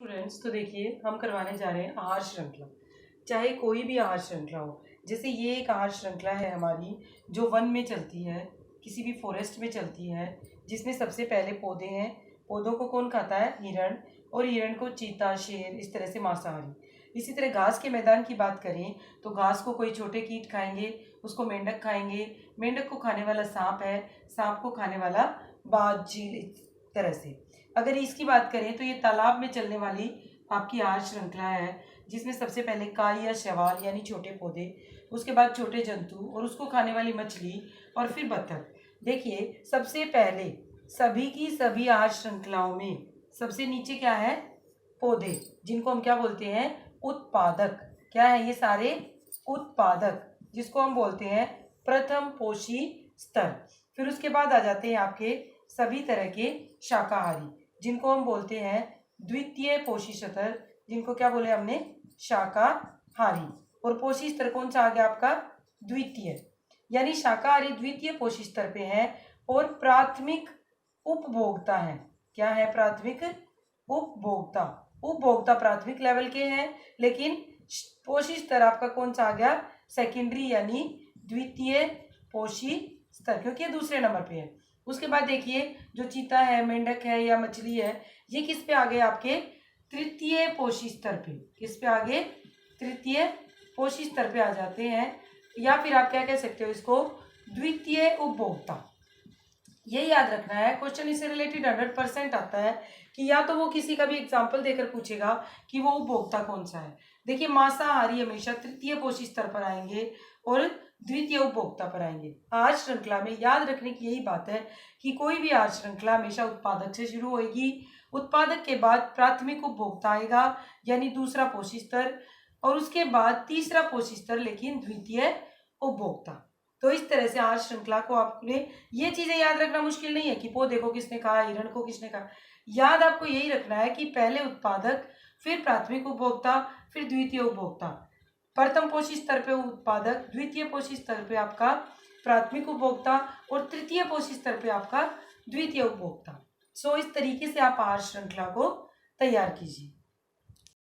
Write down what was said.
Students, तो देखिए हम करवाने जा रहे हैं आहार श्रृंखला। चाहे कोई भी आहार श्रृंखला हो, जैसे ये एक आहार श्रृंखला है हमारी जो वन में चलती है, किसी भी फॉरेस्ट में चलती है, जिसमें सबसे पहले पौधे हैं। पौधों को कौन खाता है? हिरण। और हिरण को चीता, शेर, इस तरह से मांसाहारी। इसी तरह घास के मैदान की बात करें तो घास को कोई छोटे कीट खाएंगे, उसको मेंढक खाएंगे। मेंढक को खाने वाला सांप है, सांप को खाने वाला बाज, चील, इस तरह से। अगर इसकी बात करें तो ये तालाब में चलने वाली आपकी आहार श्रृंखला है, जिसमें सबसे पहले काई या शैवाल यानी छोटे पौधे, उसके बाद छोटे जंतु और उसको खाने वाली मछली, और फिर बत्तख। देखिए सबसे पहले सभी की सभी आहार श्रृंखलाओं में सबसे नीचे क्या है? पौधे, जिनको हम क्या बोलते हैं? उत्पादक। क्या है ये सारे? उत्पादक, जिसको हम बोलते हैं प्रथम पोषी स्तर। फिर उसके बाद आ जाते हैं आपके सभी तरह के शाकाहारी, जिनको हम बोलते हैं द्वितीय पोषी स्तर, जिनको क्या बोले हमने? शाकाहारी। और पोषी स्तर कौन सा आ गया आपका? द्वितीय, यानी शाकाहारी द्वितीय पोषी स्तर पे है। और प्राथमिक उपभोक्ता है। क्या है? प्राथमिक उपभोक्ता। उपभोक्ता प्राथमिक लेवल के हैं, लेकिन पोषी स्तर आपका कौन सा आ गया? सेकेंडरी, यानी द्वितीय पोषी स्तर, क्योंकि ये दूसरे नंबर पे है। उसके बाद देखिए जो चीता है, मेंढक है या मछली है, ये किस पे आ गए? आपके तृतीय पोषी स्तर पे। किस पे आ गए? तृतीय पोषी स्तर पे आ जाते हैं, या फिर आप क्या कह सकते हो इसको? द्वितीय उपभोक्ता। ये याद रखना है, क्वेश्चन इससे रिलेटेड 100% आता है कि या तो वो किसी का भी एग्जाम्पल देकर पूछेगा कि वो उपभोक्ता कौन सा है। देखिए मांसाहारी हमेशा तृतीय पोषी स्तर पर आएंगे और द्वितीय उपभोक्ता पर आएंगे। आहार श्रृंखला में याद रखने की यही बात है कि कोई भी आहार श्रृंखला हमेशा उत्पादक से शुरू होगी। उत्पादक के बाद प्राथमिक उपभोक्ता आएगा, यानी दूसरा पोषी स्तर, और उसके बाद तीसरा पोषी स्तर, लेकिन द्वितीय उपभोक्ता। तो इस तरह से आहार श्रृंखला को आपने ये चीजें याद रखना मुश्किल नहीं है कि पौधे को किसने कहा, हिरण को किसने कहा। याद आपको यही रखना है कि पहले उत्पादक, फिर प्राथमिक उपभोक्ता, फिर द्वितीय उपभोक्ता। प्रथम पोषी स्तर पे उत्पादक, द्वितीय पोषी स्तर पे आपका प्राथमिक उपभोक्ता, और तृतीय पोषी स्तर पे आपका द्वितीय उपभोक्ता। सो इस तरीके से आप आहार श्रृंखला को तैयार कीजिए।